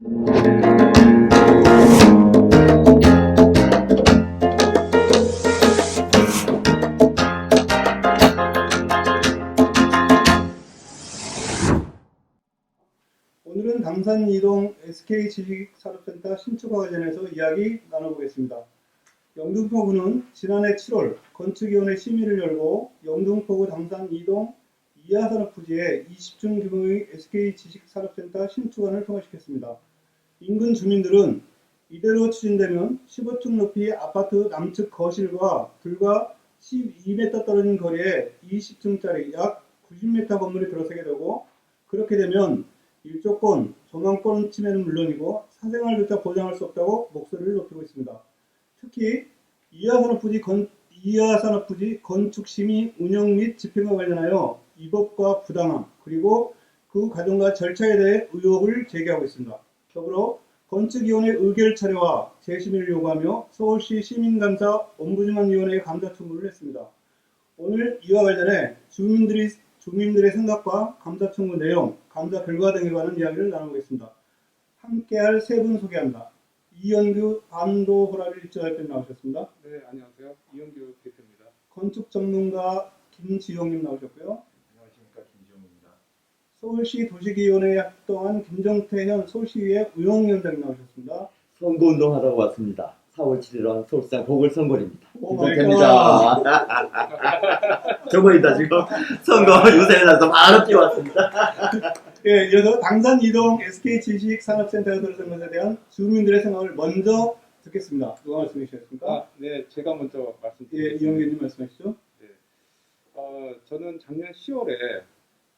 오늘은 당산 이동 SK지식산업센터 신축과 관련해서 이야기 나눠보겠습니다. 영등포구는 지난해 7월 건축위원회 심의를 열고 영등포구 당산 이동 이하산업부지에 20층 규모의 SK지식산업센터 신축안을 통과시켰습니다. 인근 주민들은 이대로 추진되면 15층 높이 아파트 남측 거실과 불과 12m 떨어진 거리에 20층짜리 약 90m 건물이 들어서게 되고, 그렇게 되면 일조권, 조망권 침해는 물론이고 사생활조차 보장할 수 없다고 목소리를 높이고 있습니다. 특히 이하산업부지 건축심의 운영 및 집행과 관련하여 위법과 부당함, 그리고 그 과정과 절차에 대해 의혹을 제기하고 있습니다. 더불어 건축위원회 의결 철회와 재심의를 요구하며 서울시 시민감사 ombudsman위원회에 감사 청구를 했습니다. 오늘 이와 관련해 주민들의 생각과 감사 청구 내용, 감사 결과 등에 관한 이야기를 나눠보겠습니다. 함께할 세 분 소개합니다. 이현규 반도호라비 입주대표 나오셨습니다. 네, 안녕하세요. 이현규 대표입니다. 건축 전문가 김지용님 나오셨고요. 안녕하십니까, 김지용입니다. 서울시 도시기원회에 활동한 김정태 현 서울시의회 의원위원장님 나오셨습니다. 선거운동 하다가 왔습니다. 4월 7일은 서울시장 보궐선거입니다. 오 마이 김정태입니다. 저번이다 지금 선거 유세에 나서 바로 뛰어왔습니다. 예, 이어서 당산 이동 SK지식산업센터에 들어선 것에 대한 주민들의 생각을 먼저 듣겠습니다. 누가 말씀해 주시겠습니까? 네, 제가 먼저 예, 말씀드리겠습니다. 이영규님 말씀하시죠. 네. 저는 작년 10월에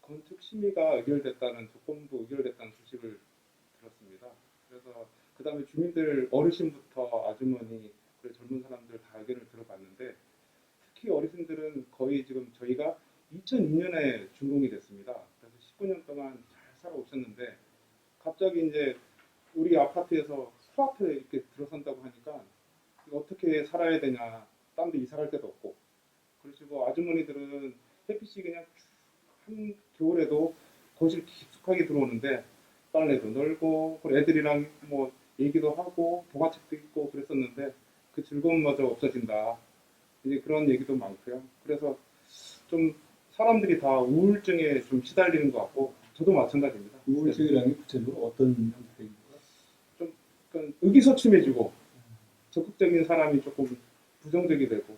건축 심의가 의결됐다는 조건부 의결됐다는 소식을 들었습니다. 그래서 그 다음에 주민들 어르신부터 아주머니 그리고 젊은 사람들 다 의견을 들어봤는데, 특히 어르신들은 거의 지금 저희가 2002년에 준공이 됐습니다. 그래서 19년 동안 잘 살아오셨는데 갑자기 이제 우리 아파트에서 코앞에 이렇게 들어선다고 하니까 어떻게 살아야 되냐, 딴 데 이사 갈 데도 없고, 그러시고 아주머니들은 햇빛이 그냥 한 겨울에도 거실 깊숙하게 들어오는데 빨래도 널고 그리고 애들이랑 뭐 얘기도 하고 동화책도 읽고 그랬었는데 그 즐거움마저 없어진다, 이제 그런 얘기도 많고요. 그래서 좀 사람들이 다 우울증에 좀 시달리는 것 같고 저도 마찬가지입니다. 우울증이라는 게 구체적으로 어떤 형태입니까? 좀 약간 의기소침해지고 적극적인 사람이 조금 부정적이 되고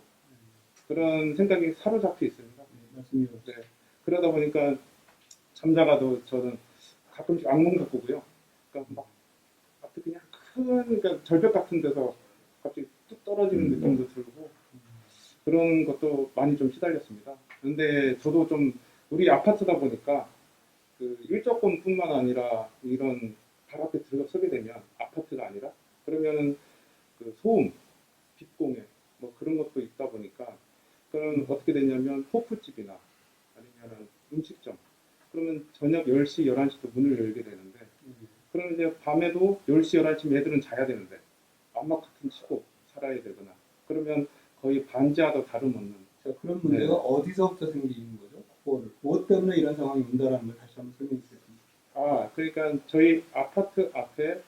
그런 생각이 사로잡혀 있습니다. 네, 말씀해 주세요. 네. 그러다 보니까 잠자가도 저는 가끔씩 악몽 도 꾸고요. 그러니까 막 앞에 그냥 큰 그러니까 절벽 같은 데서 갑자기 뚝 떨어지는 느낌도 들고 그런 것도 많이 좀 시달렸습니다. 그런데 저도 좀 우리 아파트다 보니까 그 일조권뿐만 아니라 이런 발 앞에 들어서게 되면 아파트가 아니라 그러면은 그 소음, 빛공해 뭐 그런 것도 있다 보니까 그런 어떻게 되냐면 호프집이나 아니면은 음식점 그러면 저녁 10시, 11시도 문을 열게 되는데 그러면 이제 밤에도 10시, 11시면 애들은 자야 되는데 암막 같은 치고 살아야 되거나 그러면 거의 반지하도 다름없는. 자, 그런 문제가 네. 어디서부터 생기는 거죠? 무엇 때문에 이런 상황이 온다는 걸 다시 한번 설명해 주시겠습니까? 그러니까 저희 아파트 앞에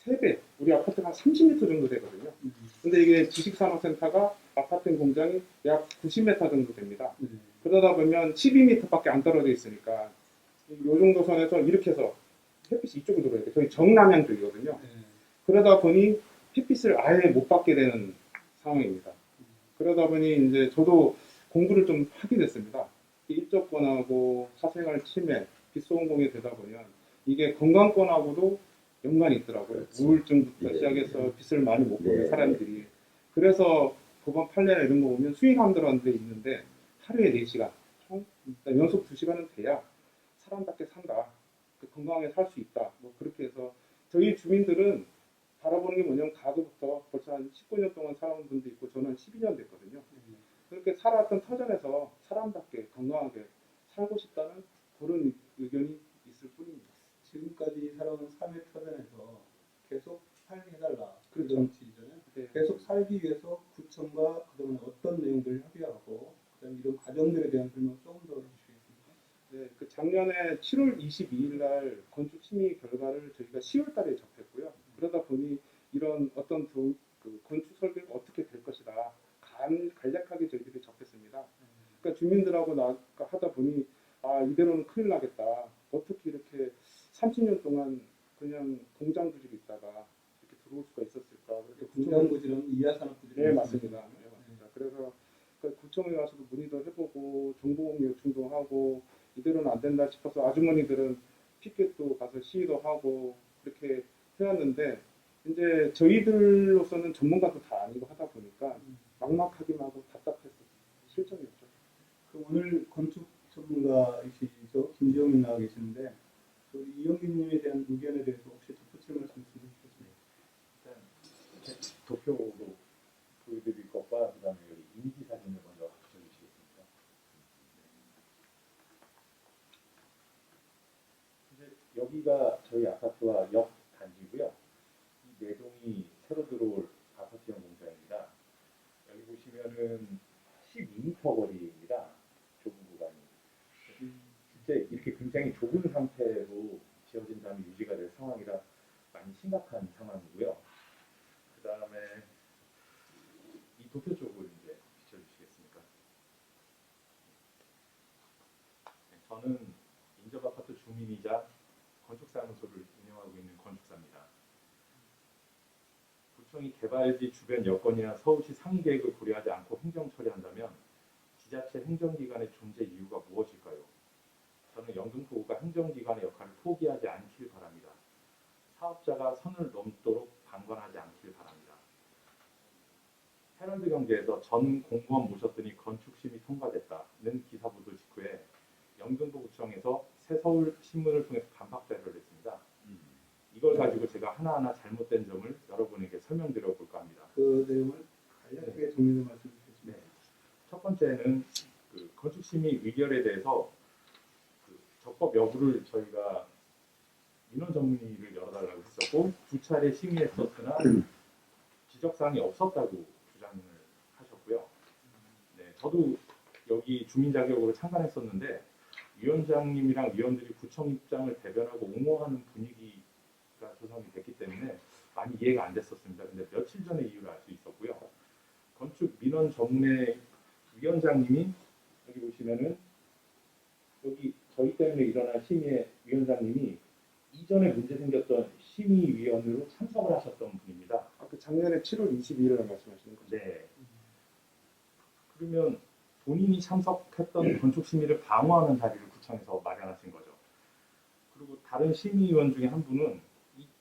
3배, 우리 아파트가 한 30m 정도 되거든요. 근데 이게 지식산업센터가 아파트 공장이 약 90m 정도 됩니다. 그러다 보면 12m밖에 안 떨어져 있으니까 이 정도 선에서 이렇게 해서 햇빛이 이쪽으로 들어야 돼요. 저희 정남향 쪽이거든요. 그러다 보니 햇빛을 아예 못 받게 되는 상황입니다. 그러다 보니 이제 저도 공부를 좀 하게 됐습니다. 일조권하고 사생활 침해, 빛소음공해 되다 보면 이게 건강권하고도 연관이 있더라고요. 그렇지. 우울증부터 네, 시작해서 네. 빛을 많이 못 보는 네. 사람들이. 그래서 법원 판례나 이런 거 보면 수의사들한테 있는데 하루에 4시간, 총 연속 2시간은 돼야 사람답게 산다. 건강하게 살 수 있다. 뭐 그렇게 해서 저희 주민들은 바라보는 게 뭐냐면 가구부터 벌써 한 19년 동안 살아온 분도 있고 저는 12년 됐거든요. 그렇게 살아왔던 터전에서 사람답게 건강하게 살고 싶다는 그런 의견이 있을 뿐입니다. 지금까지 살아온 삶의 터전에서 계속 살게 해달라. 그렇죠. 그런 취지잖아요. 네. 계속 살기 위해서 구청과 그동안 어떤 내용들을 협의하고 그다음에 이런 과정들에 대한 설명 조금 더 해주시겠습니까? 네, 그 작년에 7월 22일 날 건축 심의 결과를 저희가 10월 달에 접했고요. 그러다 보니 이런 어떤 그 건축 설계가 어떻게 될 것이다 간략하게 저희들이 접했습니다. 그러니까 주민들하고 하다 보니 아 이대로는 큰일 나겠다. 어떻게 이렇게 30년 동안 그냥 공장 부지로 있다가 이렇게 들어올 수가 있었을까? 그렇게 공장 부지는 이하산업 부지. 네 맞습니다. 네, 맞습니다. 그래서 그 구청에 가서도 문의도 해보고 정보공유 요청도 하고 이대로는 안 된다 싶어서 아주머니들은 피켓도 가서 시위도 하고 그렇게 해왔는데 이제 저희들로서는 전문가도 다 아니고 하다 보니까 막막하기만 하고 답답해서 실정이었죠. 그 오늘 건축 전문가이시죠 김지영님 나와 계시는데 우리 이영기님에 대한 의견에 대해서 혹시 덧붙일 말씀 있으면 해주시겠습니까? 일단 도표로 보여드릴 것과 그다음에 여기 이미지 사진을 먼저 붙여주시겠습니까? 이제 여기가 저희 아파트와 옆 단지고요. 이 네 동이 새로 들어올 아파트형 공장입니다. 여기 보시면은 12m 거리입니다. 좁은 구간이. 실제 이렇게 굉장히 좁은 상태로 지어진 다음에 유지가 될 상황이라 많이 심각한 상황이고요. 그 다음에 이 도표 쪽을 이제 비춰주시겠습니까? 네, 저는 인접아파트 주민이자 건축사무소를 운영하고 있는 건축사입니다. 구청이 개발지 주변 여건이나 서울시 상위 계획을 고려하지 않고 행정 처리한다면 지자체 행정기관의 존재 이유가 무엇일까요? 저는 영등포구가 행정기관의 역할을 포기하지 않길 바랍니다. 사업자가 선을 넘도록 방관하지 않길 바랍니다. 헤럴드 경제에서 전 공무원 모셨더니 건축심의 통과됐다는 기사 보도 직후에 영등포구청에서 새서울 신문을 통해서 반박 자료를 냈습니다. 이걸 가지고 제가 하나하나 잘못된 점을 여러분에게 설명드려 볼까 합니다. 그 내용을 간략하게 정리를 말씀 주시겠습니까? 네. 첫 번째는 그 건축심의 의결에 대해서 그 적법 여부를 저희가 민원 전문의를 열어달라고 했었고 2차례 심의했었으나 지적사항이 없었다고 주장을 하셨고요. 네, 저도 여기 주민 자격으로 참관했었는데 위원장님이랑 위원들이 구청 입장을 대변하고 옹호하는 분위기가 조성이 됐기 때문에 많이 이해가 안 됐었습니다. 근데 며칠 전에 이유를 알 수 있었고요. 건축 민원 전문회 위원장님이 여기 보시면은 여기 저희 때문에 일어난 심의의 위원장님이 이전에 문제 생겼던 심의위원으로 참석을 하셨던 분입니다. 그 작년에 7월 22일을 말씀하시는 거죠? 네. 그러면 본인이 참석했던 건축 심의를 방어하는 자리를 구청에서 마련하신 거죠. 그리고 다른 심의위원 중에 한 분은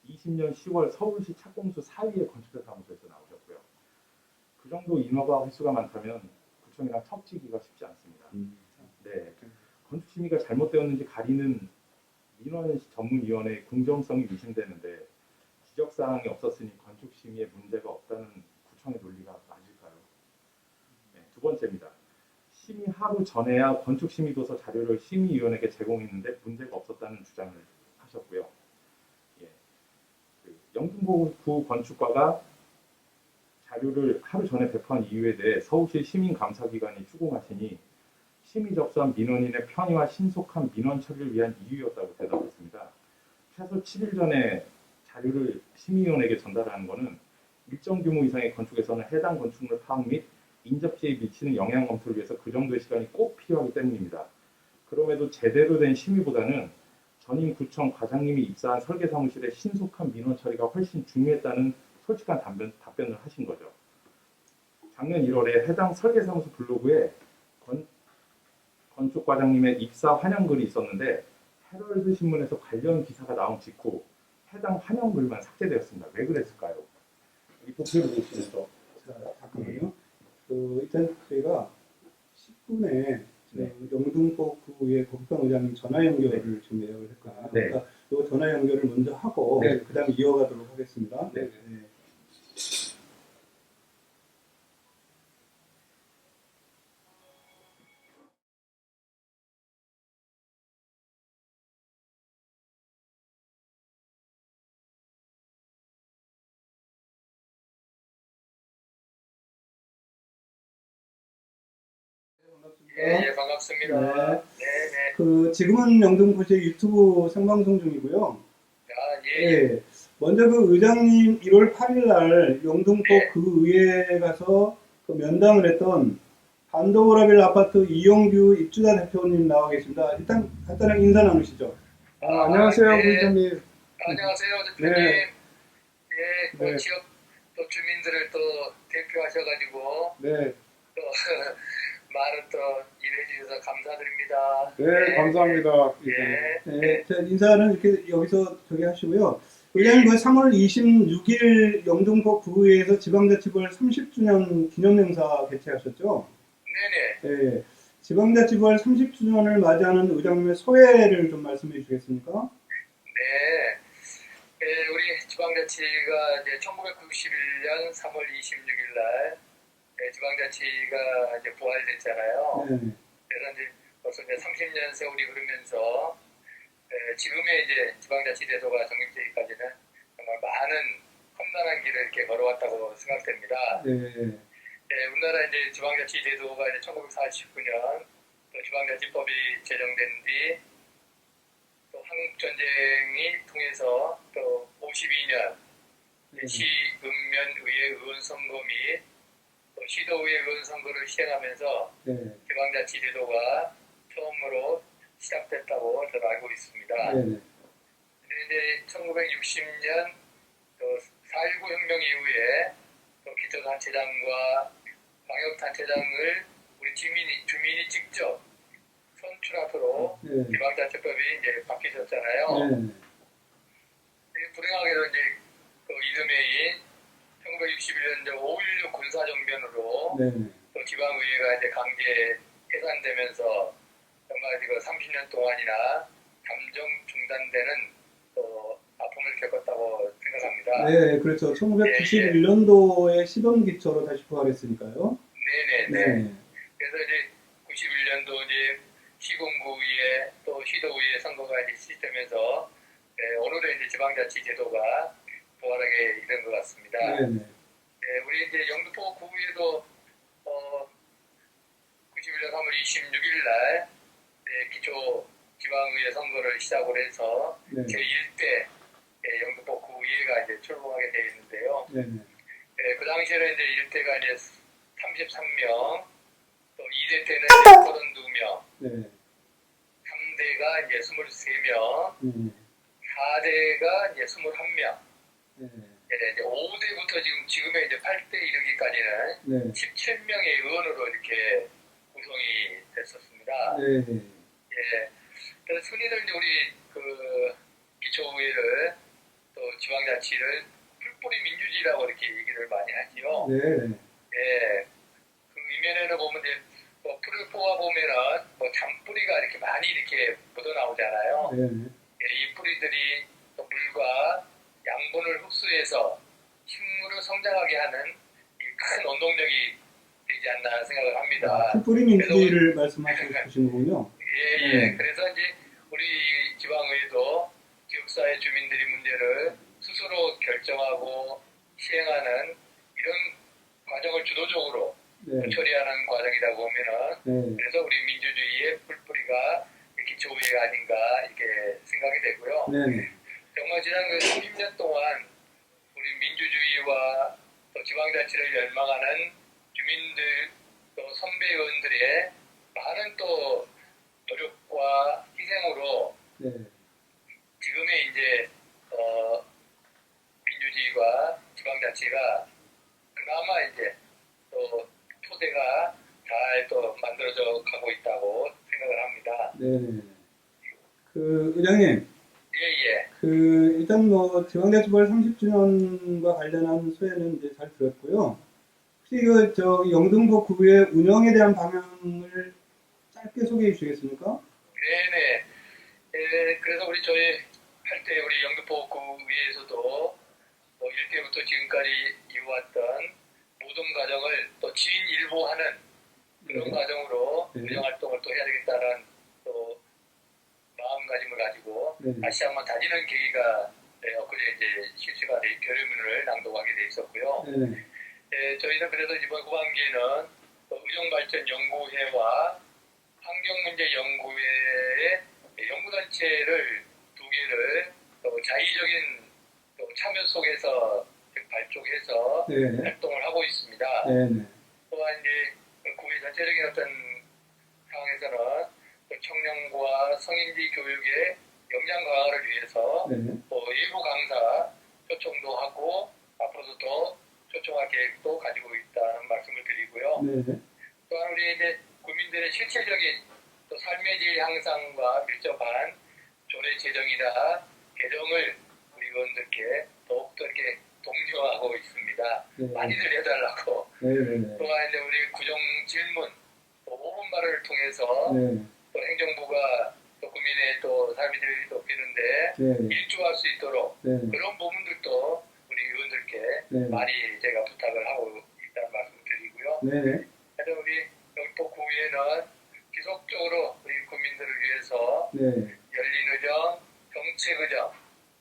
20년 10월 서울시 착공수 4위의 건축사 사무소에서 나오셨고요. 그 정도 인허가 횟수가 많다면 구청이랑 척지기가 쉽지 않습니다. 네. 건축 심의가 잘못되었는지 가리는 민원 전문위원회의 공정성이 의심되는데 지적사항이 없었으니 건축 심의에 문제가 없다는 구청의 논리가 맞을까요? 네, 두 번째입니다. 심의 하루 전에야 건축 심의도서 자료를 심의위원에게 제공했는데 문제가 없었다는 주장을 하셨고요. 예, 그 영등포구 건축과가 자료를 하루 전에 배포한 이유에 대해 서울시 시민감사기관이 추궁하시니 심의 접수한 민원인의 편의와 신속한 민원 처리를 위한 이유였다고 대답했습니다. 최소 7일 전에 자료를 심의위원에게 전달하는 것은 일정 규모 이상의 건축에서는 해당 건축물 파악 및 인접지에 미치는 영향 검토를 위해서 그 정도의 시간이 꼭 필요하기 때문입니다. 그럼에도 제대로 된 심의보다는 전임 구청 과장님이 입사한 설계사무실의 신속한 민원 처리가 훨씬 중요했다는 솔직한 답변을 하신 거죠. 작년 1월에 해당 설계사무소 블로그에 건축과장님의 입사 환영글이 있었는데 헤럴드 신문에서 관련 기사가 나온 직후 해당 환영글만 삭제되었습니다. 왜 그랬을까요? 이 도표를 보시면서 잠깐만요. 일단 저희가 10분에 네. 영등포구의 법관 의장님 전화 연결을 지금 예약을 했거든요. 네. 그러니까 이 전화 연결을 먼저 하고 네. 그다음에 이어가도록 하겠습니다. 네. 예, 반갑습니다. 네. 네. 지금은 영등포시 유튜브 생방송 중이고요. 아, 예. 예. 먼저 그 의장님 1월 8일 날 영등포 네. 그 의회에 가서 그 면담을 했던 반도우라빌 아파트 이용규 입주자 대표님 나와 계십니다. 일단 간단하게 인사 나누시죠. 안녕하세요, 네. 부의장님. 안녕하세요, 대표님. 네. 예, 그 네. 지역 또 주민들을 또 대표하셔가지고 네, 또 많은 또 일해주셔서 감사드립니다. 네, 감사합니다, 부의장님. 네. 네, 자, 인사는 이렇게 여기서 저기 하시고요. 의장님 그 3월 26일 영등포 구의회에서 지방자치벌 30주년 기념행사 개최하셨죠? 네네. 네, 지방자치벌 30주년을 맞이하는 의장님의 소회를 좀 말씀해 주시겠습니까? 네. 예, 우리 지방자치가 이제 1991년 3월 26일 날 지방자치가 이제 부활됐잖아요. 네, 그래서 이제 벌써 이제 30년 세월이 흐르면서 지금의 이제 지방자치 제도가 정립되기까지는 정말 많은 험난한 길을 이렇게 걸어왔다고 생각됩니다. 네, 우리나라 이제 지방자치 제도가 이제 1949년 또 지방자치법이 제정된 뒤 또 한국전쟁이 통해서 또 52년 시읍면의회 의원선거 및 또 시도의회 의원선거를 시행하면서 네, 지방자치 제도가 처음으로 시작됐다고 저는 알고 있습니다. 네, 네. 근데 이제 1960년 또 4.19 혁명 이후에 또 기초단체장과 광역단체장을 우리 주민이 직접 선출하도록 네. 지방자치법이 이제 바뀌셨잖아요. 네. 불행하게도 이제 그 이듬해인 1961년 5.16 군사정변으로 네. 또 지방의회가 이제 강제 해산되면서 정말 이거 30년 동안이나 잠정 중단되는 또 아픔을 겪었다고 생각합니다. 네, 그렇죠. 1991년도에 시범 기초로 다시 부활했으니까요. 네네네. 네. 그래서 이제 91년도 이제 시군구의회 또 시도의회 선거가 이제 시작되면서 오늘의 이제 지방자치 제도가 부활하게 이른 것 같습니다. 네, 네. 우리 이제 영등포 구의회도 91년 3월 26일 날 기초 지방의회 선거를 시작으로 해서 네. 제1대 영등포 구의회가 이제 출범하게 되어 있는데요. 네, 네. 그 당시에는 이제 1대가 이제 33명, 또 2대 때는 이제 32명, 네. 3대가 이제 23명, 네. 4대가 이제 21명, 네. 이제 5대부터 지금의 이제 8대 이르기까지는 네. 17명의 의원으로 이렇게 구성이 됐었습니다. 네. 네. 예. 그래서 흔히들 이제 우리 그 기초의회를 또 지방자치를 풀뿌리 민주주의라고 이렇게 얘기를 많이 하지요. 네. 예. 그 이면에는 보면 이제 뭐 풀을 뽑아 보면은 뭐 잔뿌리가 이렇게 많이 이렇게 묻어 나오잖아요. 네. 이 뿌리들이 또 물과 양분을 흡수해서 식물을 성장하게 하는 이 큰 원동력이 되지 않나 생각을 합니다. 풀뿌리 민주주의를 말씀하시는 거군요. 예. 그래서 이제 우리 지방의회도 지역사회 주민들이 문제를 스스로 결정하고 시행하는 이런 과정을 주도적으로 네. 처리하는 과정이라고 보면은 네. 그래서 우리 민주주의의 풀뿌리가 기초의회가 아닌가 이렇게 생각이 되고요. 네. 정말 지난 그 30년 동안 우리 민주주의와 또 지방자치를 열망하는 주민들 또 선배 의원들의 많은 또 노력과 희생으로 네. 지금의 이제 민주주의와 지방자치가 그나마 이제 또 토대가 잘 또 만들어져 가고 있다고 생각을 합니다. 네. 그 의장님, 예예. 그 일단 뭐 지방자치벌 30주년과 관련한 소회는 이제 잘 들었고요. 혹시 그 저 영등포 구의 운영에 대한 방향을 짧게 소개해 주시겠습니까? 네네. 그래서 저희 할 때 우리 영등포 구의회에서도 뭐 1대부터 지금까지 이어왔던 모든 과정을 또 진일보하는 그런 네. 과정으로 네. 운영 활동을 또 해야 되겠다는 또 마음가짐을 가지고 네. 다시 한번 다지는 계기가 엊그제 이제 실시간 결의문을 낭독하게 돼 있었고요. 네. 저희는 그래서 이번 후반기에는 의정발전연구회와 환경문제연구회의 연구단체를 두 개를 또 자의적인 또 참여 화면 속에서 발족해서 네. 활동을 하고 있습니다. 네네. 또한 이제 구의 전체적인 어떤 상황에서는 또 청년과 성인지 교육의 역량 강화를 위해서 네. 일부 강사 초청도 하고 앞으로도 더 초청할 계획도 가지고 있다는 말씀을 드리고요. 네네. 또한 우리 이제 국민들의 실질적인 또 삶의 질 향상과 밀접한 조례 제정이나 개정을 우리 의원들께 더욱더 이렇게 독려하고 있습니다. 네. 많이들 해달라고. 네네네. 또한 이제 우리 구정 질문, 또 5분 발언을 통해서 네. 또 행정부가 또 국민의 또 삶의 질을 높이는데 네네. 일조할 수 있도록 네. 그런 부분들도 우리 의원들께 네. 많이 제가 부탁을 하고 있다는 말씀을 드리고요. 네네. 하여튼 우리 영토구에는 지속적으로 우리 국민들을 위해서 네. 열린의정, 정책의정,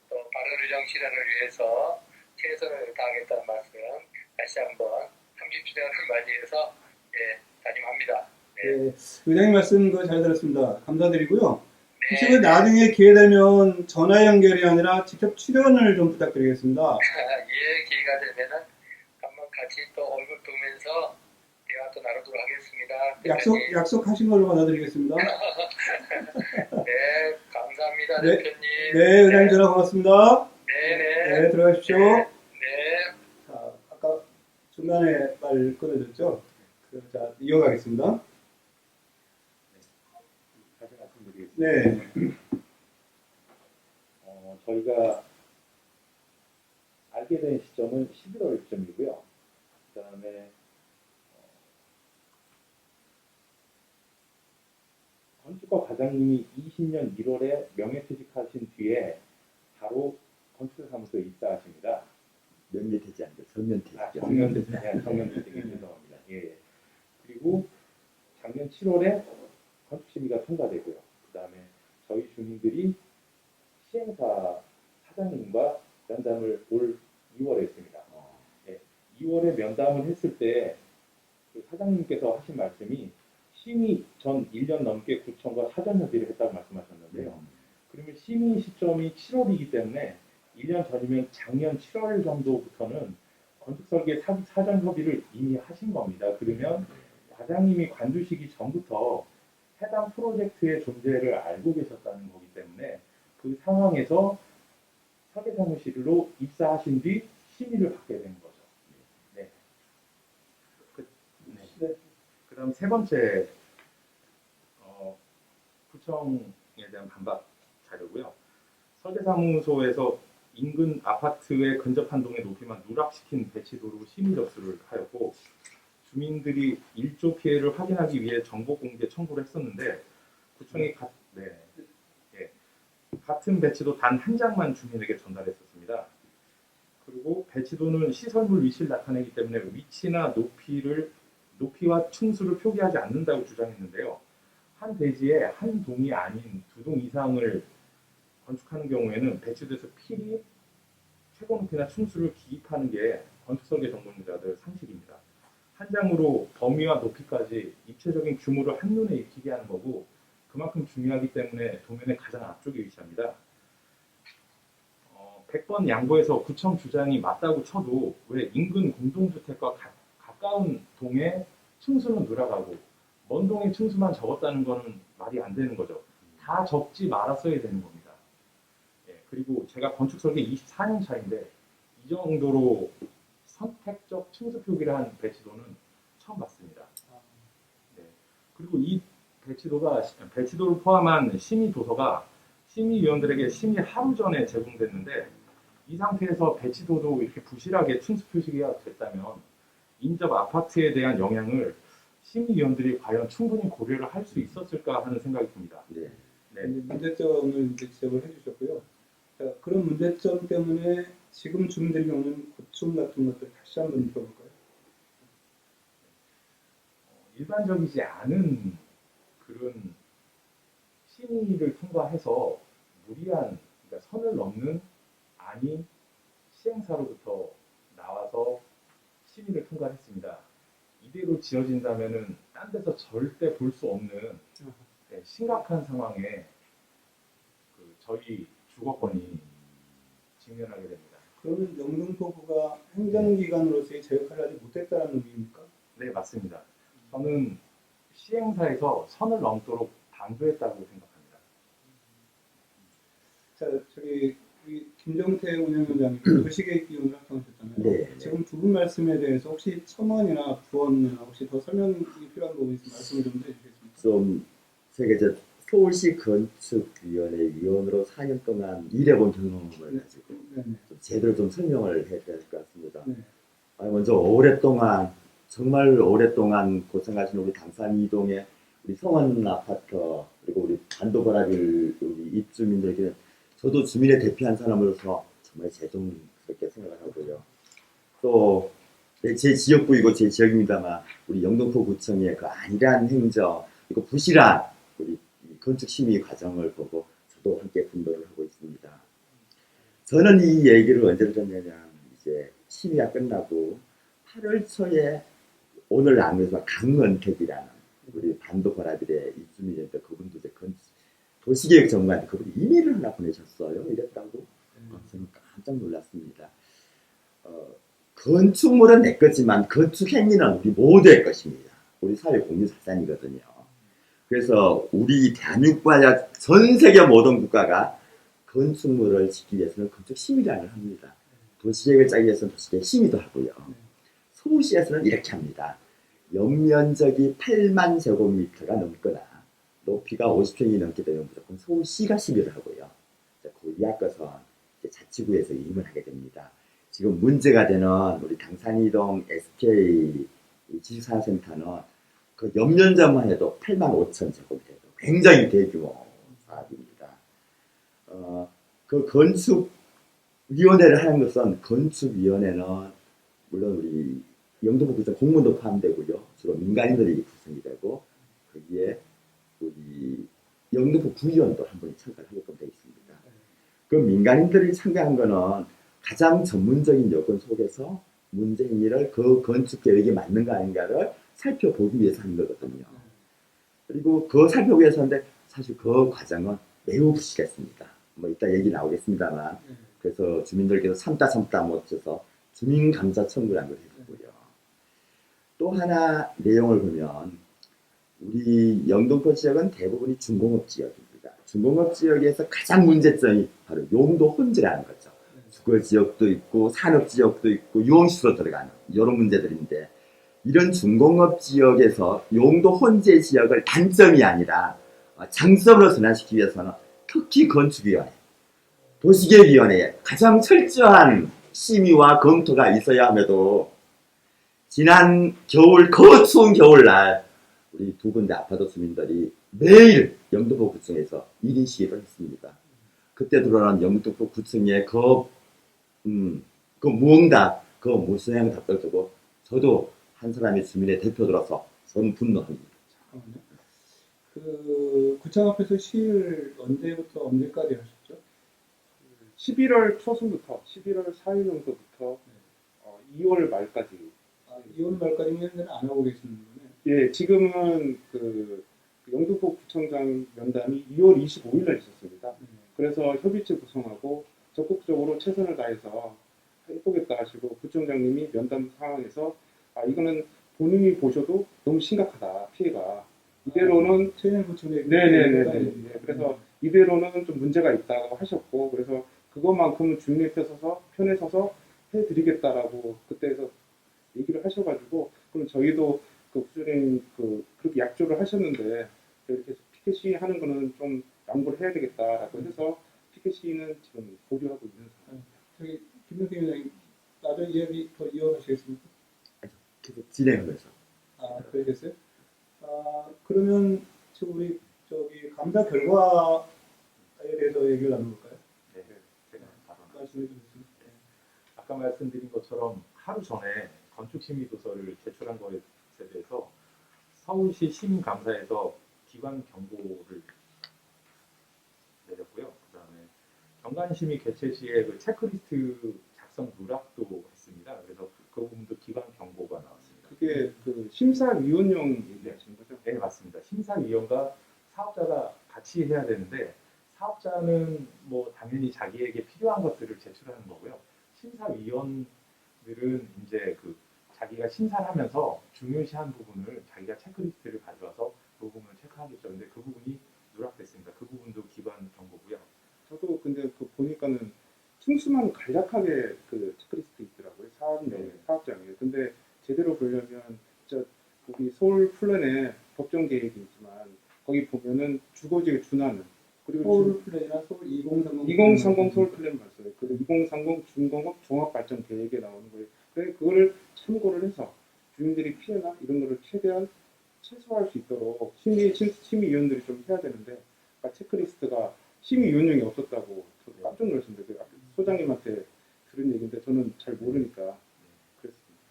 또 바른의정 실현을 위해서 최선을 다하겠다는 말씀 다시 한번 30주년을 맞이해서 다짐합니다. 네. 의장님 말씀 잘 들었습니다. 감사드리고요. 혹시 네. 나중에 기회 되면 전화 연결이 아니라 직접 출연을 좀 부탁드리겠습니다. 예, 기회가 되면은 한번 같이 또 얼굴 보면서 대화 또 나누도록 하겠습니다. 대표님. 약속하신 걸로 받아드리겠습니다. 네, 감사합니다, 네. 대표님. 네, 의장님 전화 고맙습니다. 네네. 네, 들어가십시오. 네. 자, 아까 중간에 말 끊어졌죠? 자, 이어가겠습니다. 다시 말씀드리겠습니다. 네. 저희가 알게 된 시점은 11월쯤이고요. 그 다음에 건축가 과장님이 20년 1월에 명예퇴직하신 뒤에 바로 건축사무소에 입사하십니다. 명예퇴직 아니고 정년퇴직이죠. 정년퇴직 죄송합니다. 예. 그리고 작년 7월에 건축심의가 통과되고요. 그 다음에 저희 주민들이 시행사 사장님과 면담을 올 2월에 했습니다. 2월에 면담을 했을 때 그 사장님께서 하신 말씀이 심의 전 1년 넘게 구청과 사전 협의를 했다고 말씀하셨는데요. 그러면 심의 시점이 7월이기 때문에 1년 전이면 작년 7월 정도부터는 건축설계 사전 협의를 이미 하신 겁니다. 그러면 과장님이 관두시기 전부터 해당 프로젝트의 존재를 알고 계셨다는 거기 때문에 그 상황에서 설계사무실로 입사하신 뒤 심의를 받게 된 거죠. 네. 그다음 세 번째 구청에 대한 반박 자료고요. 설계사무소에서 인근 아파트의 근접한 동의 높이만 누락시킨 배치도로 심의 접수를 하였고 주민들이 일조 피해를 확인하기 위해 정보 공개 청구를 했었는데 구청이 같은 배치도 단 한 장만 주민에게 전달했었습니다. 그리고 배치도는 시설물 위치를 나타내기 때문에 위치나 높이와 층수를 표기하지 않는다고 주장했는데요. 한 대지에 한 동이 아닌 두 동 이상을 건축하는 경우에는 배치도에서 필히 최고 높이나 층수를 기입하는 게 건축설계 전문가들 상식입니다. 한 장으로 범위와 높이까지 입체적인 규모를 한눈에 익히게 하는 거고 그만큼 중요하기 때문에 도면의 가장 앞쪽에 위치합니다. 100번 양보해서 구청 주장이 맞다고 쳐도 왜 인근 공동주택과 가까운 동에 층수는 늘어가고 먼 동의 층수만 적었다는 거는 말이 안 되는 거죠. 다 적지 말았어야 되는 겁니다. 그리고 제가 건축설계 24년 차인데 이 정도로 선택적 층수 표기를 한 배치도는 처음 봤습니다. 그리고 이 배치도를 포함한 심의 도서가 심의위원들에게 심의 하루 전에 제공됐는데 이 상태에서 배치도도 이렇게 부실하게 층수 표시가 됐다면 인접 아파트에 대한 영향을 심의위원들이 과연 충분히 고려를 할 수 있었을까 하는 생각이 듭니다. 네. 문제점을 이제 지적을 해주셨고요. 자, 그런 문제점 때문에 지금 주민들이 겪는 고충 같은 것들 다시 한번 짚어볼까요? 일반적이지 않은 그런 심의를 통과해서 무리한 그러니까 선을 넘는 안이 시행사로부터 나와서 심의를 통과했습니다. 이대로 지어진다면은 딴 데서 절대 볼 수 없는 심각한 상황에 저희 주거권이 직면하게 됩니다. 그러면 영등포구가 행정기관으로서의 제 역할을 하지 못했다는 의미입니까? 네, 맞습니다. 저는 시행사에서 선을 넘도록 방조했다고 생각합니다. 자, 저기 우리 김정태 운영위원장님 도시계획위원으로 합성하셨잖아요. 네. 지금 두 분 말씀에 대해서 혹시 첨언이나 부언이나 혹시 더 설명이 필요한 부분이 있으면 말씀을 좀 해주시겠습니까? 좀 제가 이제 서울시 건축위원회 위원으로 4년 동안 일해본 경험을 가지고 네, 좀 제대로 좀 설명을 해야 될 것 같습니다. 네. 먼저 오랫동안 정말 오랫동안 고생하신 우리 당산 이동의 우리 성원 아파트 그리고 우리 반도거라빌 우리 입주민들에게 저도 주민의 대표한 사람으로서 정말 죄송스럽게 생각을 하고요. 또 제 지역구이고 제 지역입니다만 우리 영등포구청의 그 안일한 행정 그리고 부실한 우리 건축 심의 과정을 보고 저도 함께 분노를 하고 있습니다. 저는 이 얘기를 언제 들었냐면 이제 심의가 끝나고 8월 초에 오늘 안에서 강은택이라는 우리 반도거라빌의 입주민인데 그분도 이제 도시계획 전문가인데 그분이 이메일을 하나 보내셨어요. 이랬다고. 저는 깜짝 놀랐습니다. 건축물은 내 거지만 건축 행위는 우리 모두의 것입니다. 우리 사회 공유 자산이거든요. 그래서 우리 대한민국과 전 세계 모든 국가가 건축물을 짓기 위해서는 건축 심의를 합니다. 도시계획을 짜기 위해서는 도시계획 심의도 하고요. 서울시에서는 이렇게 합니다. 연면적이 8만 제곱미터가 넘거나 높이가 50평이 넘게 되면 무조건 서울시가 심의를 하고요. 그 이하 것은 자치구에서 임을 하게 됩니다. 지금 문제가 되는 우리 당산이동 SK 지식산업센터는 그 연면적만 해도 8만 5천 제곱미터, 굉장히 대규모 사업입니다. 그 건축위원회를 하는 것은 건축위원회는 물론 우리 영등포구청 공무원도 포함되고요. 주로 민간인들이 구성이 되고 거기에 우리 영등포 구의원도 한 분이 참가를 하게끔 되어 있습니다. 그 민간인들이 참가한 거는 가장 전문적인 요건 속에서 문제 행위를 그 건축 계획이 맞는가 아닌가를 살펴보기 위해서 하는 거거든요. 그리고 그 살펴보기 위해서 하는데 사실 그 과정은 매우 부실했습니다. 뭐 이따 얘기 나오겠습니다만 그래서 주민들께서 참다 못해서 주민감사 청구를 한 걸 했고요. 또 하나 내용을 보면 우리 영등포 지역은 대부분이 중공업 지역입니다. 중공업 지역에서 가장 문제점이 바로 용도 혼재라는 거죠. 주거 지역도 있고 산업 지역도 있고 유흥시설로 들어가는 이런 문제들인데 이런 중공업 지역에서 용도 혼재 지역을 단점이 아니라 장점으로 전환시키기 위해서는 특히 건축위원회, 도시계획위원회에 가장 철저한 심의와 검토가 있어야 함에도 지난 겨울 그 추운 겨울날 우리 두 군데 아파트 주민들이 매일 영등포 구청에서 1인 시위를 했습니다. 그때 들어온 영등포 구청의 그 무응답, 그 무수행 답변을 두고 저도 한 사람의 주민의 대표들어서 저는 분노합니다. 잠깐만요. 그 구청 앞에서 시위를 언제부터 언제까지 하셨죠? 11월 초순부터 11월 4일 정도부터 2월 말까지. 2월 말까지는 현재는 안 하고 계시는 거네. 예, 지금은 그 영등포 구청장 면담이 2월 25일 날 있었습니다. 그래서 협의체 구성하고 적극적으로 최선을 다해서 해보겠다 하시고 구청장님이 면담 상황에서 이거는 본인이 보셔도 너무 심각하다 피해가 이대로는 최현 구청장 네네네 그래서 이대로는 좀 문제가 있다고 하셨고 그래서 그것만큼은 주민의 편에 서서 해드리겠다라고 그때에서 얘기를 하셔가지고 그럼 저희도 그 구청장님 그렇게 약조를 하셨는데 이렇게 피켓 시위 하는 거는 좀 양보를 해야 되겠다라고 해서 피켓 시위는 지금 보류하고 있는 상황입니다. 저기 김정태 위원장님 나중에 이야기 더 이어가시겠습니까? 계속 진행하면서. 그러겠어요? 그러면 지금 우리 저기 감사 결과에 대해서 얘기를 나눠볼까요? 네, 제가 바로 말씀해 주셨습니다. 아까 말씀드린 것처럼 하루 전에 건축심의도서를 제출한 것에 대해서 서울시 시민감사에서 기관 경고를 내렸고요. 그다음에 경관심의 개최 시에 그 체크리스트 작성 누락도 했습니다. 그래서 그 부분도 기관 경고가 나왔습니다. 그게 그 심사위원용 얘기하시는 거죠? 네, 맞습니다. 심사위원과 사업자가 같이 해야 되는데 사업자는 뭐 당연히 자기에게 필요한 것들을 제출하는 거고요. 심사위원들은 이제 그 자기가 심사를 하면서 중요시한 부분을 자기가 체크리스트를 가져와서 그 부분을 체크하겠죠. 근데 그 부분이 누락됐습니다. 그 부분도 기관 정보고요. 저도 근데 그 보니까는 층수만 간략하게 그 체크리스트 있더라고요. 사업명에, 사업장에. 근데 제대로 보려면 진짜 우리 서울 플랜에 법정 계획이 있지만 거기 보면은 주거지에 준하는 그리고 서울 플랜이나 서울 2030 2030 서울 플랜 봤어요. 그리고 2030 중공업 종합발전 계획에 나오는 거예요. 그래서 그거를 참고를 해서 주민들이 피해나 이런 거를 최대한 최소화할 수 있도록 심의위원들이 좀 해야 되는데 아까 체크리스트가 심의위원령이 없었다고 저도 깜짝 놀랐습니다. 그 아까 소장님한테 들은 얘기인데 저는 잘 모르니까 그랬습니다.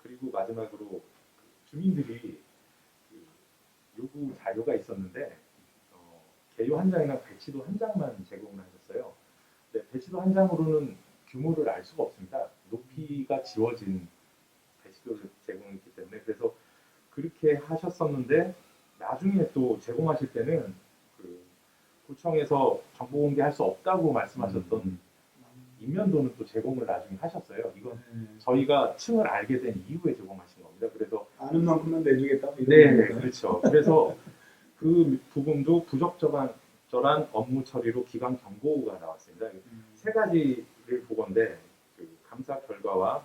그리고 마지막으로 그 주민들이 그 요구 자료가 있었는데 개요 한 장이나 배치도 한 장만 제공을 하셨어요. 네, 배치도 한 장으로는 규모를 알 수가 없습니다. 높이가 지워진 배치도를 제공했기 때문에 그래서 그렇게 하셨었는데 나중에 또 제공하실 때는 그 구청에서 정보 공개할 수 없다고 말씀하셨던 인면도는 또 제공을 나중에 하셨어요. 이건 저희가 층을 알게 된 이후에 제공하신 겁니다. 그래서 아는 만큼만 내주겠다. 뭐 이런 네, 겁니까? 그렇죠. 그래서 그 부분도 부적절한 업무 처리로 기관 경고가 나왔습니다. 세 가지를 보건데 그 감사 결과와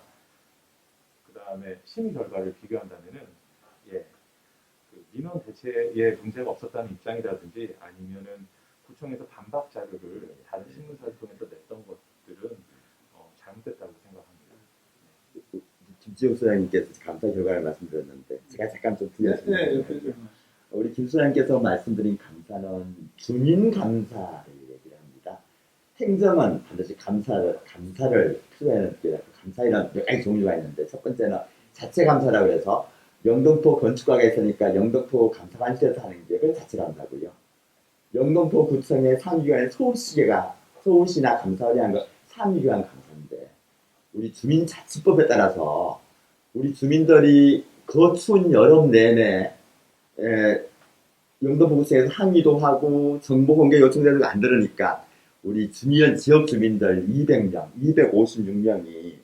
그 다음에 심의 결과를 비교한다면은 그 민원 대체에 문제가 없었다는 입장이라든지 아니면은 구청에서 반박 자료를 다른 신문사를 통해서 냈던 것들은 잘못됐다고 생각합니다. 김지용 소장님께서 감사 결과를 말씀드렸는데 제가 잠깐 좀 네, 부연드리겠습니다. 우리 김 소장님께서 말씀드린 감사는 주민 감사를 얘기를 합니다. 행정은 반드시 감사를 필요하는 게 감사이란 몇 가지 종류가 있는데 첫 번째는 자체 감사라고 해서 영등포 건축가가 있으니까 영등포 감사관실에서 하는 게 그걸 자체 감사고요. 영등포 구청의 상위기관의 서울시나 감사원이 한 거 상위기관 감사인데 우리 주민자치법에 따라서 우리 주민들이 그 추운 여름 내내 영등포구청에서 항의도 하고 정보 공개 요청되는 거 안 들으니까 우리 지역 주민들 200명, 256명이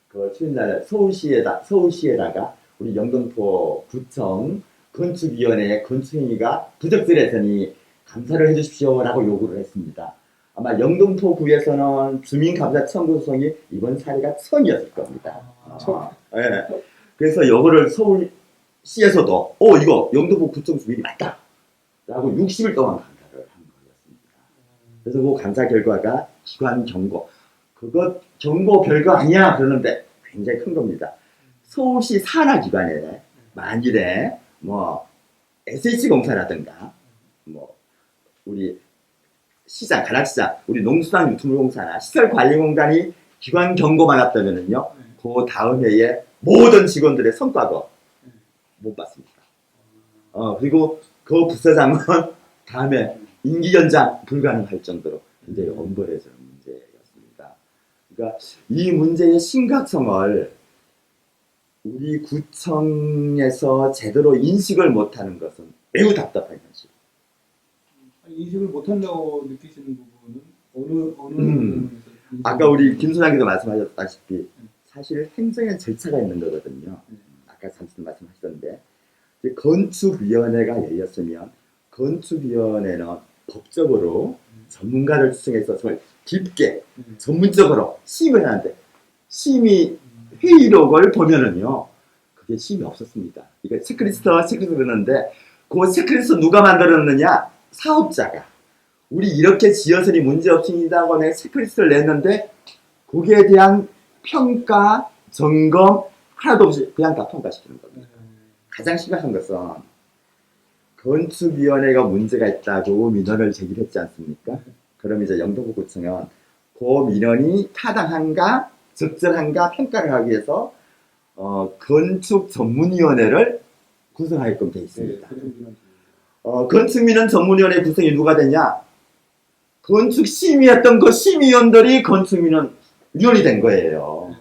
그 추운 날 서울시에다가 우리 영등포 구청 건축위원회 건축행위가 부적절해서니 감사를 해주십시오라고 요구를 했습니다. 아마 영등포구에서는 주민감사 청구 소송이 이번 사례가 처음이었을 겁니다. 네. 그래서 요거를 서울시에서도 이거 영등포 구청 주민이 맞다 라고 60일 동안 감사를 한 거였습니다. 그래서 그 감사 결과가 기관 경고 그것 경고 별거 아니야 그러는데 굉장히 큰 겁니다. 서울시 산하기관에 만일에 뭐 SH공사라든가 뭐 우리 시장, 가락시장, 우리 농수산 유통공사나 시설관리공단이 기관 경고 받았다면은요, 그 다음 해에 모든 직원들의 성과가 못 받습니다. 그리고 그 부서장은 다음에 임기 연장 불가능할 정도로 굉장히 엄벌해지는 문제였습니다. 그러니까 이 문제의 심각성을 우리 구청에서 제대로 인식을 못하는 것은 매우 답답한 현실. 인식을 못한다고 느끼시는 부분은 어느 부분에서 아까 우리 김 소장님도 말씀하셨다시피 사실 행정에 절차가 있는 거거든요. 아까 잠시 말씀하셨는데 건축위원회가 열렸으면 건축위원회는 법적으로 전문가를 추천해서 정말 깊게 전문적으로 심의를 하는데 심의 회의록을 보면은요 그게 심의 없었습니다. 이거 체크리스트 그러는데 그 체크리스트 누가 만들었느냐? 사업자가 우리 이렇게 지어서니 문제없습니다고 내 체크리스트를 냈는데 거기에 대한 평가, 점검 하나도 없이 그냥 다 통과시키는 겁니다. 가장 심각한 것은 건축위원회가 문제가 있다고 민원을 제기했지 않습니까? 그럼 이제 영등포구청은 그 민원이 타당한가 적절한가 평가를 하기 위해서 건축전문위원회를 구성하게끔 되어 있습니다. 건축민원 전문위원회 구성이 누가 되냐? 건축심의했던 그 심의위원들이 건축민원위원이 된 거예요.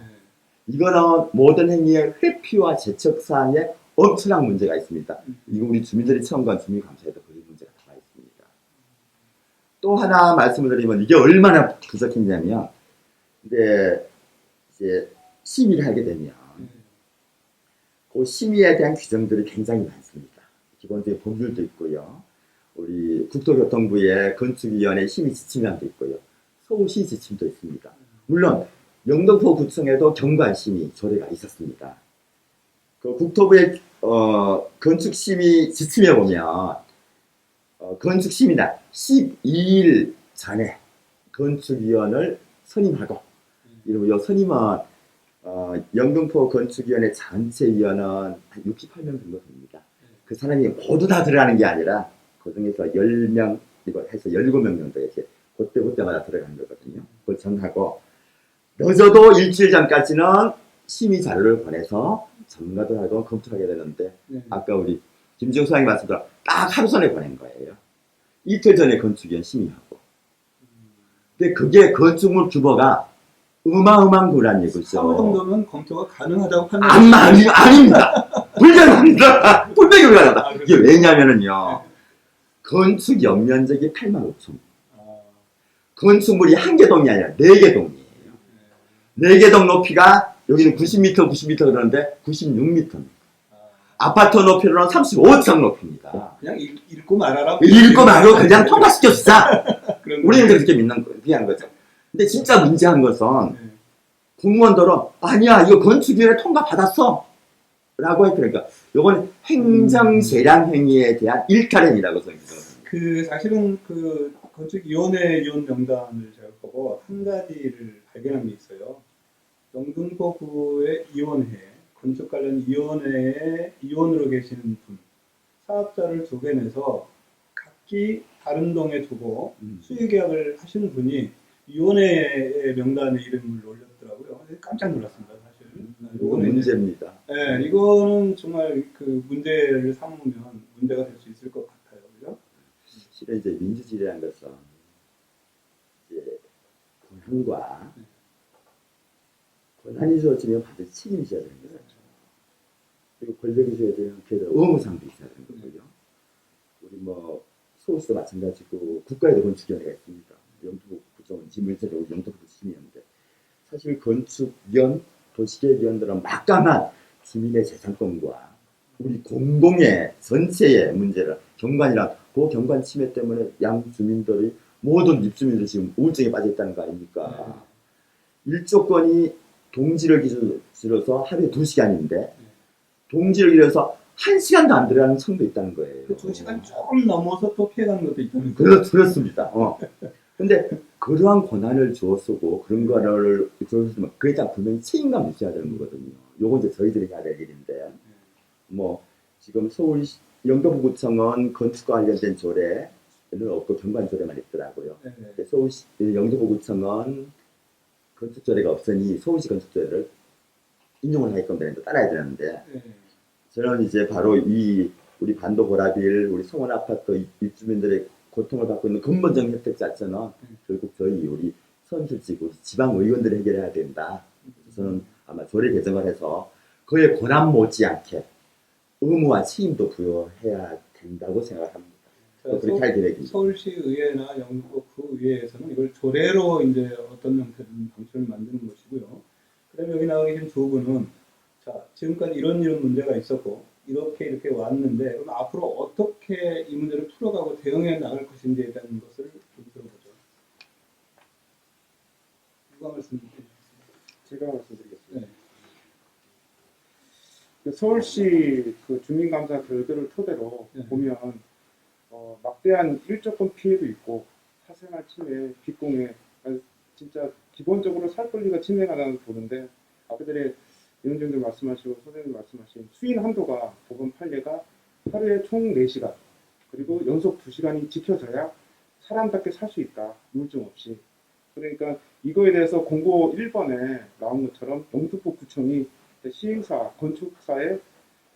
이거는 모든 행위의 회피와 제척사항에 엄청난 문제가 있습니다. 이거 우리 주민들이 처음 간 주민감사에도 그 문제가 나와 있습니다. 또 하나 말씀을 드리면 이게 얼마나 부족했냐면 근데 이제 심의를 하게 되면 그 심의에 대한 규정들이 굉장히 많습니다. 기본적인 법률도 있고요. 우리 국토교통부의 건축위원회 심의 지침안도 있고요. 서울시 지침도 있습니다. 물론 영등포 구청에도 경관심의 조례가 있었습니다. 그 국토부의 건축심의 지침에 보면 건축심의날 12일 전에 건축위원을 선임하고, 이러고 선임은 영등포 건축위원회 전체 위원은 한 68명 정도 됩니다. 그 사람이 모두 다 들어가는 게 아니라 그 중에서 10명 이거 해서 17명 정도 이렇게 그때마다 들어가는 거거든요. 그걸 정하고 늦어도 일주일 전까지는 심의 자료를 보내서 전문가들하고 검토하게 되는데, 아까 우리 김지용 소장님 말씀대로 딱 하루 전에 보낸 거예요. 이틀 전에 건축위원 심의하고. 근데 그게 건축물 규모가 어마어마한 거란 얘기죠. 3월 정도면 검토가 가능하다고 판단. 아닙니다. 불가능합니다. 분명히 불가능하다. 이게 왜냐면은요, 건축 연면적이 8만 5천. 건축물이 한 개 동이 아니라 4개 동이에요. 4개 동 높이가 여기는 90m 그러는데 96m. 아파트 높이로는 35층 높이입니다. 그냥 읽고 말아라. 읽고 말고 그냥 통과시켜 주자. 그런 우리는 그렇게 믿는 거죠. 근데 진짜 문제한 것은 공무원들은 아니야 이거 건축위원회 통과 받았어 라고 했으니까 요건 행정재량 행위에 대한 일탈행위라고 생각합니다. 그 사실은 그 건축위원회 위원 명단을 제가 보고 한 가지를 발견한 게 있어요. 영등포구의 위원회, 건축 관련 위원회에 위원으로 계시는 분, 사업자를 2개 내서 각기 다른 동에 두고 수의 계약을 하시는 분이 위원회 명단에 이름을 올렸더라고요. 깜짝 놀랐습니다, 사실. 이건 문제입니다. 네, 이거는 정말 그 문제를 삼으면 문제가 될 수 있을 것 같아요, 그죠? 실은 이제 민주주의라는 것은 이제 권한이 주어지면 반드시 책임이 있어야 되는 거죠. 그리고 권력이 줘야 되는 그래도 의무상도 있어야 되는 거고요. 우리 뭐 서울시도 마찬가지고 국가에도 건축위원회가 있습니다. 영등포구청은 지물체적으로 영등포구 시민인데, 사실 건축위원, 도시계획위원들은 막강한 주민의 재산권과 우리 공동의 전체의 문제를 경관이랑 그 경관 침해 때문에 양 주민들이 모든 입주민들이 지금 우울증에 빠져 있다는 거 아닙니까? 일조권이 동지를 기준으로서 하루에 2시간인데 동지를 기준으로서 1시간도 안 들어가는 층도 있다는 거예요. 그 2시간 조금 넘어서 또 피해가는 것도 있다는 거예요. 그렇습니다. 근데 그러한 권한을 주었고 그런 거를 주었으면 그에 대한 분명히 책임감이 있어야 되는 거거든요. 요건 이제 저희들이 해야 될 일인데, 뭐 지금 서울 영등포구청은 건축과 관련된 조례는 없고 경관 조례만 있더라고요. 서울시 영등포구청은 건축 조례가 없으니 서울시 건축 조례를 인용을 하게끔 되는데 따라야 되는데, 저는 이제 바로 이 우리 반도 보라빌 우리 성원 아파트 입주민들의 고통을 받고 있는 근본적인 혜택 자체는 결국 저희 우리 선출직 우리 지방 의원들이 해결해야 된다. 저는 아마 조례 개정을 해서 그의 권한 못지않게 의무와 책임도 부여해야 된다고 생각합니다. 그렇게 할 계획입니다. 서울시 의회나 영등포구 의회에서는 이걸 조례로 이제 어떤 형태든 방침을 만드는 것이고요. 그다음에 여기 나와 계신 2분은 자 지금까지 이런 문제가 있었고 이렇게 왔는데 그럼 앞으로 어떻게 이 문제를 풀어가고 대응해 나갈 것인지에 대한 것을 좀 들어보죠. 누가 말씀드리겠습니다. 제가 말씀드리겠습니다. 서울시 그 주민감사 결과를 토대로 보면 막대한 일조권 피해도 있고 사생활 침해, 빚공해, 진짜 기본적으로 살 권리가 침해가다는 보는데, 아까 전에 위원장님 말씀하시고 선생님 말씀하신 수인 한도가 법원 판례가 하루에 총 4시간 그리고 연속 2시간이 지켜져야 사람답게 살 수 있다. 우울증 없이. 그러니까 이거에 대해서 공고 1번에 나온 것처럼 영등포구청이 시행사, 건축사에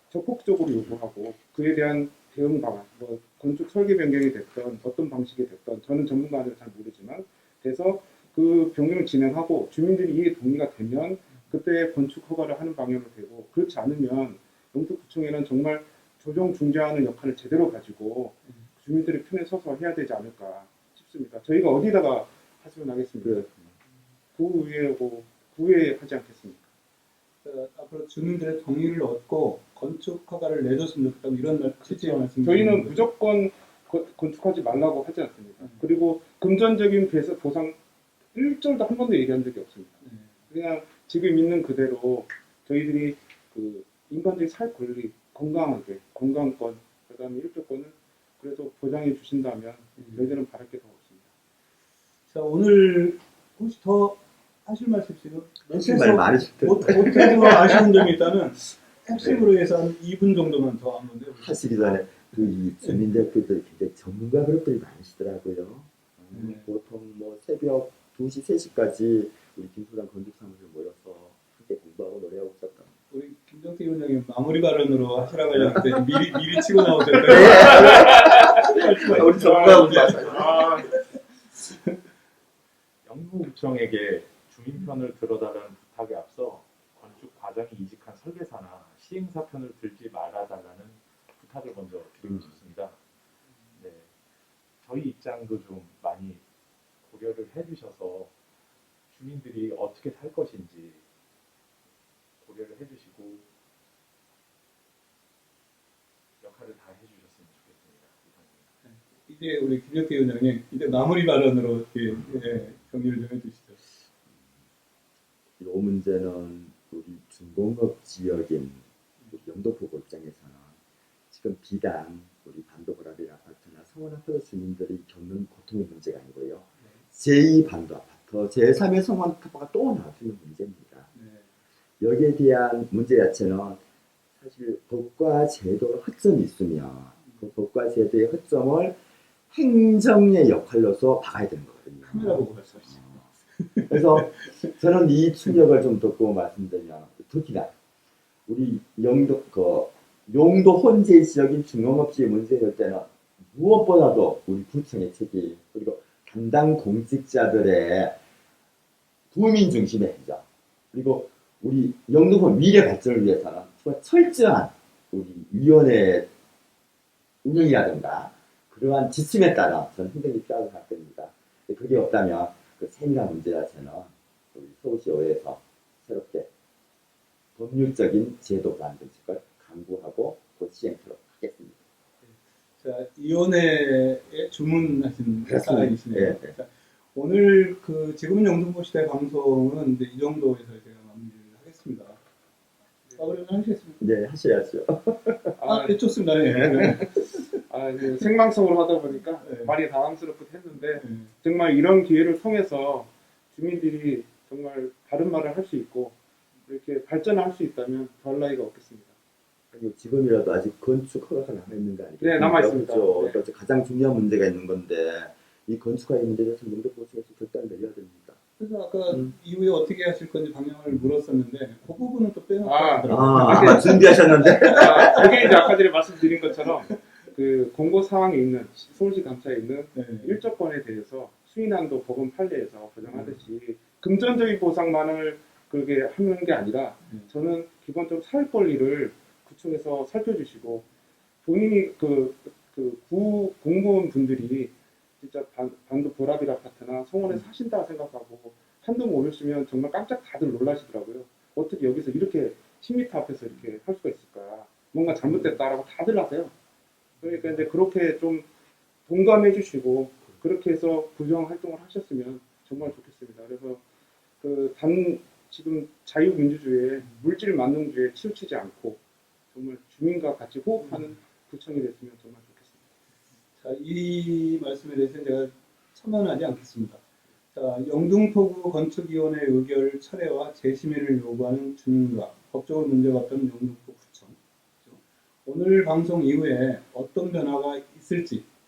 적극적으로 요구하고 그에 대한 대응 방안, 뭐 건축 설계 변경이 됐던 어떤 방식이 됐던 저는 전문가는 잘 모르지만 돼서 그 변경을 진행하고 주민들이 이에 동의가 되면 그때 건축 허가를 하는 방향으로 되고, 그렇지 않으면 영등포구청에는 정말 조정 중재하는 역할을 제대로 가지고 주민들의 편에 서서 해야 되지 않을까 싶습니다. 저희가 어디다가 하소연 하겠습니까? 구의하지 않겠습니까? 앞으로 주민들의 동의를 얻고 건축 허가를 내줬으면 좋겠다 이런 취지의 말씀. 저희는 무조건 건축하지 말라고 하지 않습니다. 그리고 금전적인 보상 1절도 한 번도 얘기한 적이 없습니다. 그냥 지금 있는 그대로 저희들이 그 인간들이 살 권리, 건강하게, 건강권, 그다음에 일조권을 그래도 보장해 주신다면 저희들은 바랄 게 더 없습니다. 자, 오늘 혹시 더 하실 말씀 있으세요? 하실 말 많으실 텐데. 못해서 아쉬운 점이 있다는 핵심으로 해서 한 2분 정도만 더 한번 해보세요. 하시기 전에 이 주민대표들 굉장히 전문가 그룹들이 많으시더라고요. 네. 보통 뭐 새벽 2시, 3시까지 우리 김소장 건축사무실 모여서 함께 공부하고 노래하고 있었던. 우리 김정태 위원장님 마무리 발언으로 하시라고 하셨는데 미리 치고 나오셨어요. 우리 전문가분들 영구구청에게 주민편을 들어달라는 부탁에 앞서 건축 과정이 이직한 설계사나 시행사 편을 들지 말아달라는 부탁을 먼저 드리고 싶습니다. 네, 저희 입장도 좀 많이 고려를 해주셔서 주민들이 어떻게 살 것인지 고려를 해주시고 역할을 다 해주셨으면 좋겠습니다. 이상입니다. 이제 우리 김정태 위원장님 이제 마무리 발언으로 정리를 좀 해주시죠. 이 문제는 우리 중공업 지역인 우리 영등포구 입장에서는 지금 비단 우리 반도보라빌 아파트나 성원아파트 주민들이 겪는 고통의 문제가 아니고요. 제2 반도 아파트, 제3의 성원 아파트가 또 나와주는 문제입니다. 네. 여기에 대한 문제 자체는 사실 법과 제도의 허점이 있으면 그 법과 제도의 허점을 행정의 역할로서 박아야 되는 거거든요. 카메라 보고 말씀하시죠. 그래서 저는 이 충격을 좀 듣고 말씀드리면 특히나 우리 용도 혼재 지역인 중공업지의 문제일 때는 무엇보다도 우리 구청의 책임 그리고 담당 공직자들의 국민 중심의 행정 그리고 우리 영등포 미래 발전을 위해서는 정말 철저한 우리 위원회 운영이라든가 그러한 지침에 따라 저는 행정이 필요하다고 생각됩니다. 그게 없다면 그 세밀한 문제 자체는 우리 서울시의회에서 새롭게 법률적인 제도 만듦을 강구하고 곧 시행토록 하겠습니다. 자, 위원회에 주문하신 그렇습니다. 사안이시네요. 네. 자, 오늘 그 지금은 영등포 시대 방송은 이제 이 정도에서 제가 마무리를 하겠습니다. 마무리 하시겠습니까? 네, 하셔야죠. 좋습니다. 네. 생방송으로 하다 보니까 네. 말이 당황스럽기도 했는데 정말 이런 기회를 통해서 주민들이 정말 다른 말을 할 수 있고 이렇게 발전할 수 있다면 더할 나위가 없겠습니다. 아니, 지금이라도 아직 건축 허가가 남아있는 거 아니겠습니까? 네, 남아있습니다. 그렇죠. 네. 또 가장 중요한 문제가 있는 건데 이 건축화의 문제에 대해서 영등포시에서 결단을 내려야 됩니다. 그래서 아까 이후에 어떻게 하실 건지 방향을 물었었는데 그 부분은 또 빼놓고 아. 하더라고요. 준비하셨는데? 그게 이제 아까 전에 말씀드린 것처럼 그 공고 사항에 있는 서울시 감사에 있는 네. 일조권에 대해서 수인한도 법원 판례에서 보장하듯이 금전적인 보상만을 그게 하는 게 아니라 저는 기본적으로 살 권리를 구청에서 살펴주시고 본인이 구 공무원 분들이 진짜 반도 보라빌 아파트나 성원에 사신다 생각하고 한동 오르시면 정말 깜짝 다들 놀라시더라고요. 어떻게 여기서 이렇게 10m 앞에서 이렇게 할 수가 있을까? 뭔가 잘못됐다라고 다들 하세요. 그러니까 이제 그렇게 좀 동감해 주시고 그렇게 해서 구정 활동을 하셨으면 정말 좋겠습니다. 그래서 지금 자유민주주의에 물질 만능주의에 치우치지 않고 정말 주민과 같이 호흡하는 구청이 됐으면 정말 좋겠습니다. 자, 이 말씀에 대해서 제가 첨언하지 않겠습니다. 자, 영등포구 건축위원회 의결 철회와 재심의를 요구하는 주민과 법적으로 문제가 없다는 영등포구청. 오늘 방송 이후에 어떤 변화가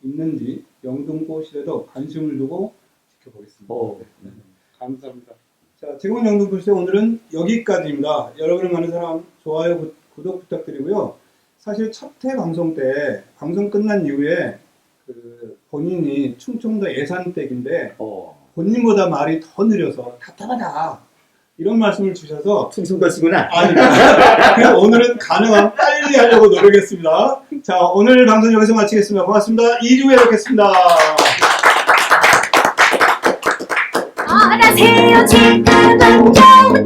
있는지 영등포 시대도 관심을 두고 지켜보겠습니다. 네. 감사합니다. 자, 지금은 영등포 시대 오늘은 여기까지입니다. 여러분의 많은 사랑, 좋아요, 구독 부탁드리고요. 사실 첫 회 방송 때 방송 끝난 이후에 본인이 충청도 예산댁인데 본인보다 말이 더 느려서 답답하다 이런 말씀을 주셔서 충청도시구나. 그래서 오늘은 가능한 빨리 하려고 노력했습니다. 자, 오늘 방송 여기서 마치겠습니다. 고맙습니다. 2주 후에 뵙겠습니다. 일어나세요 지금은 여러분